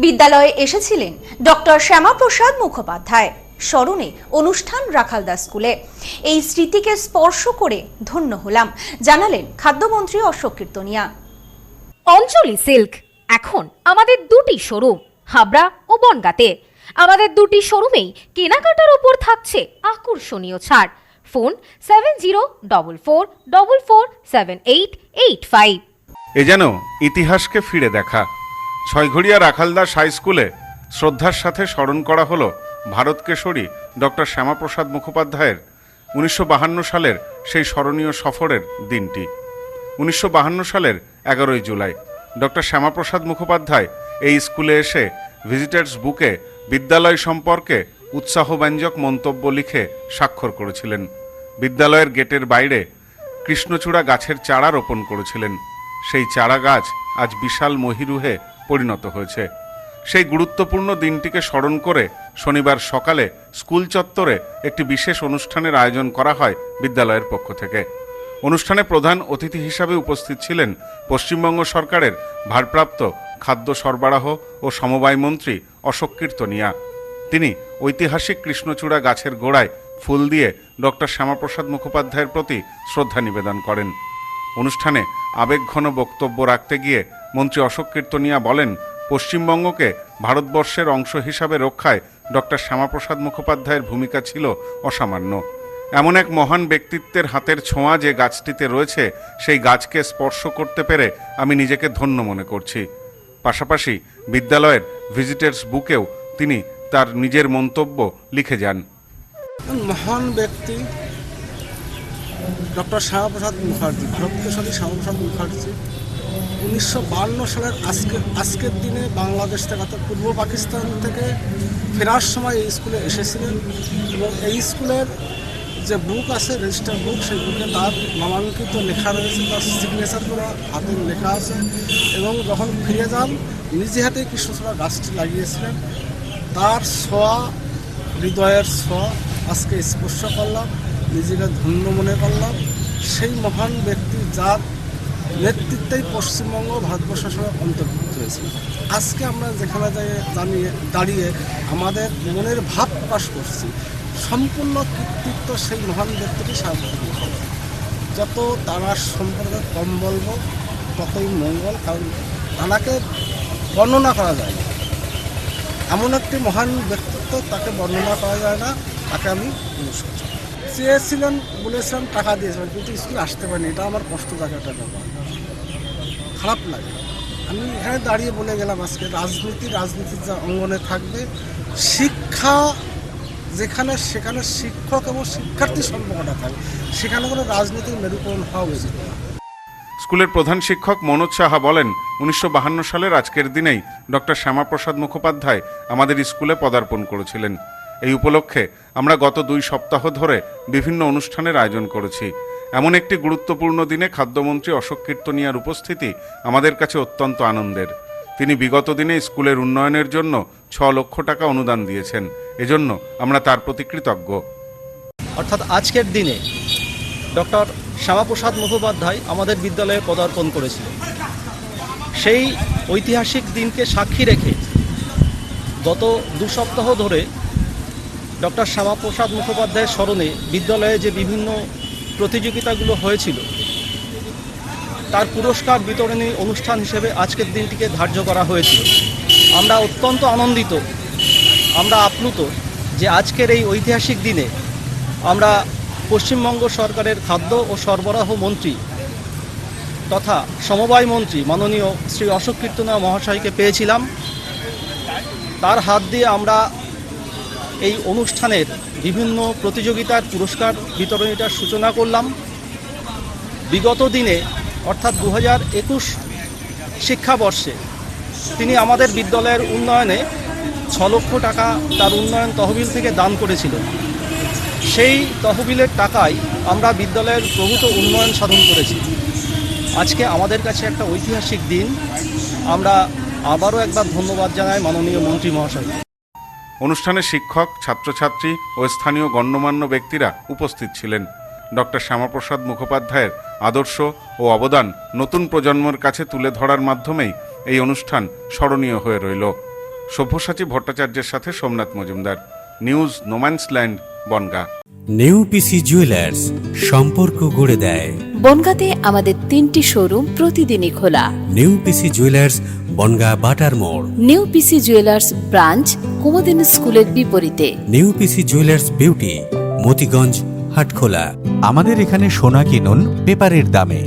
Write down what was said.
বিদ্যালয়ে এসেছিলেন ডক্টর শ্যামাপ্রসাদ মুখোপাধ্যায়। স্মরণে অনুষ্ঠান রাখালদা স্কুলে। এই স্মৃতিকে স্পর্শ করে ধন্য হলাম, জানালেন খাদ্যমন্ত্রী অশোক কীর্তনিয়া। অঞ্জলি সিল্ক এখন আমাদের দুটি শোরুম, হাবড়া ও বনগাঁতে। আমাদের দুটি শোরুমেই কেনাকাটার উপর থাকছে আকর্ষণীয় ছাড়। ফোন 7044447885। এ যেন ইতিহাসকে ফিরে দেখা। ছয়ঘড়িয়া রাখালদাস হাই স্কুলে শ্রদ্ধার সাথে স্মরণ করা হলো ভারত কেশরী ডক্টর শ্যামাপ্রসাদ মুখোপাধ্যায়ের 1952 সালের সেই স্মরণীয় সফরের দিনটি। 1952 সালের 11ই জুলাই ডক্টর শ্যামাপ্রসাদ মুখোপাধ্যায় এই স্কুলে এসে ভিজিটার্স বুকে বিদ্যালয় সম্পর্কে উৎসাহব্যঞ্জক মন্তব্য লিখে স্বাক্ষর করেছিলেন। বিদ্যালয়ের গেটের বাইরে কৃষ্ণচূড়া গাছের চারা রোপণ করেছিলেন। সেই চারা গাছ আজ বিশাল মহিরুহে পরিণত হয়েছে। সেই গুরুত্বপূর্ণ দিনটিকে স্মরণ করে শনিবার সকালে স্কুল চত্বরে একটি বিশেষ অনুষ্ঠানের আয়োজন করা হয় বিদ্যালয়ের পক্ষ থেকে। অনুষ্ঠানে প্রধান অতিথি হিসাবে উপস্থিত ছিলেন পশ্চিমবঙ্গ সরকারের ভারপ্রাপ্ত খাদ্য সরবরাহ ও সমবায় মন্ত্রী অশোক কীর্তনিয়া। তিনি ঐতিহাসিক কৃষ্ণচূড়া গাছের গোড়ায় ফুল দিয়ে ডক্টর শ্যামাপ্রসাদ মুখোপাধ্যায়ের প্রতি শ্রদ্ধা নিবেদন করেন। অনুষ্ঠানে আবেগঘন বক্তব্য রাখতে গিয়ে মন্ত্রী অশোক কীর্তনিয়া বলেন, পশ্চিমবঙ্গকে ভারতবর্ষের অংশ হিসাবে রক্ষায় ডক্টর শ্যামাপ্রসাদ মুখোপাধ্যায়ের ভূমিকা ছিল অসামান্য। এমন এক মহান ব্যক্তিত্বের হাতের ছোঁয়া যে গাছটিতে রয়েছে, সেই গাছকে স্পর্শ করতে পেরে আমি নিজেকে ধন্য মনে করছি। পাশাপাশি বিদ্যালয়ের ভিজিটার্স বুকেও তিনি তার নিজের মন্তব্য লিখে যান। মহান ব্যক্তি ডক্টর শ্যামাপ্রসাদ মুখার্জি, ভারত কেশরী শ্যামাপ্রসাদ মুখার্জি 1952 সালের আজকের দিনে বাংলাদেশ থেকে অর্থাৎ পূর্ব পাকিস্তান থেকে ফেরার সময় এই স্কুলে এসেছিলেন এবং এই স্কুলের যে বুক আছে, রেজিস্টার বুক, সেই বুকে তার নামাঙ্কিত লেখা রয়েছে, তার সিগনেচার করা হাতের লেখা আছে। এবং যখন ফিরে যান নিজে হাতে কৃষ্ণচূড়া গাছটি লাগিয়েছিলেন। তার ছোঁয়া, হৃদয়ের ছোঁয়া আজকে স্পর্শ করলাম, নিজেকে ধন্য মনে করলাম। সেই মহান ব্যক্তি যার নেতৃত্বেই পশ্চিমবঙ্গ ভারতবর্ষের সঙ্গে অন্তর্ভুক্ত হয়েছে। আজকে আমরা যেখানে দাঁড়িয়ে আমাদের মনের ভাব প্রকাশ করছি, সম্পূর্ণ কৃতিত্ব সেই মহান ব্যক্তিটি সার্বভৌম। যত তাঁর সম্পর্কে কম বলবো ততই মঙ্গল, কারণ তাঁকে বর্ণনা করা যায় না। এমন একটি মহান ব্যক্তিত্ব, তাকে বর্ণনা করা যায় না। তাকে আমি চেয়েছিলেন, বলেছিলাম, টাকা দিয়েছিলাম, কিন্তু স্কুলে আসতে পারিনি। এটা আমার কষ্টদায়ক একটা ব্যাপার, খারাপ লাগে। আমি এখানে দাঁড়িয়ে বলে গেলাম আজকে রাজনীতির যা অঙ্গনে থাকবে, শিক্ষা যেখানে সেখানে শিক্ষক এবং শিক্ষার্থীর সম্পর্কটা থাকবে, সেখানে কোনো রাজনীতির মেরুকরণ হওয়া উচিত না। স্কুলের প্রধান শিক্ষক মনোজ সাহা বলেন, 1952 সালের আজকের দিনেই ডক্টর শ্যামাপ্রসাদ মুখোপাধ্যায় আমাদের স্কুলে পদার্পণ করেছিলেন। এই উপলক্ষে আমরা গত 2 সপ্তাহ ধরে বিভিন্ন অনুষ্ঠানের আয়োজন করেছি। এমন একটি গুরুত্বপূর্ণ দিনে খাদ্যমন্ত্রী অশোক কীর্তনিয়ার উপস্থিতি আমাদের কাছে অত্যন্ত আনন্দের। তিনি বিগত দিনে স্কুলের উন্নয়নের জন্য 6 লক্ষ টাকা অনুদান দিয়েছেন। এজন্য আমরা তার প্রতি কৃতজ্ঞ। অর্থাৎ আজকের দিনে ডক্টর শ্যামাপ্রসাদ মুখোপাধ্যায় আমাদের বিদ্যালয়ে পদার্পণ করেছিলেন। সেই ঐতিহাসিক দিনকে সাক্ষী রেখে গত 2 সপ্তাহ ধরে ডক্টর শ্যামাপ্রসাদ মুখোপাধ্যায়ের স্মরণে বিদ্যালয়ে যে বিভিন্ন প্রতিযোগিতাগুলো হয়েছিল, তার পুরস্কার বিতরণী অনুষ্ঠান হিসেবে আজকের দিনটিকে ধার্য করা হয়েছিল। আমরা অত্যন্ত আনন্দিত, আমরা আপ্লুত যে আজকের এই ঐতিহাসিক দিনে আমরা পশ্চিমবঙ্গ সরকারের খাদ্য ও সরবরাহ মন্ত্রী তথা সমবায় মন্ত্রী মাননীয় শ্রী অশোক কীর্তনিয়া মহাশয়কে পেয়েছিলাম। তার হাত দিয়ে আমরা এই অনুষ্ঠানের বিভিন্ন প্রতিযোগিতার পুরস্কার বিতরণীটার সূচনা করলাম। বিগত দিনে অর্থাৎ 2021 শিক্ষাবর্ষে তিনি আমাদের বিদ্যালয়ের উন্নয়নে 6 লক্ষ টাকা তার উন্নয়ন তহবিল থেকে দান করেছিলেন। সেই তহবিলের টাকায় আমরা বিদ্যালয়ের প্রভূত উন্নয়ন সাধন করেছি। আজকে আমাদের কাছে একটা ঐতিহাসিক দিন। আমরা আবারও একবার ধন্যবাদ জানাই মাননীয় মন্ত্রী মহাশয়। অনুষ্ঠানে শিক্ষক, ছাত্রছাত্রী ও স্থানীয় গণ্যমান্য ব্যক্তিরা উপস্থিত ছিলেন। ডক্টর শ্যামাপ্রসাদ মুখোপাধ্যায়ের আদর্শ ও অবদান নতুন প্রজন্মের কাছে তুলে ধরার মাধ্যমেই এই অনুষ্ঠান স্মরণীয় হয়ে রইল। সব্যসাচী ভট্টাচার্যের সাথে Somnath Majumdar. News no man's land, Bangaon. New PC jewellers, সম্পর্ক গড়ে দেয়। বনগাঁতে আমাদের 3টি শোরুম প্রতিদিনই খোলা। নিউ পিসি জুয়েলার্স, বনগাঁ বাটার মোড়। New PC jewellers branch Kumudini স্কুলের বিপরীতে। New PC jewellers beauty, Motiganj, Hatkhola. আমাদের এখানে সোনা কিনুন পেপারের দামে।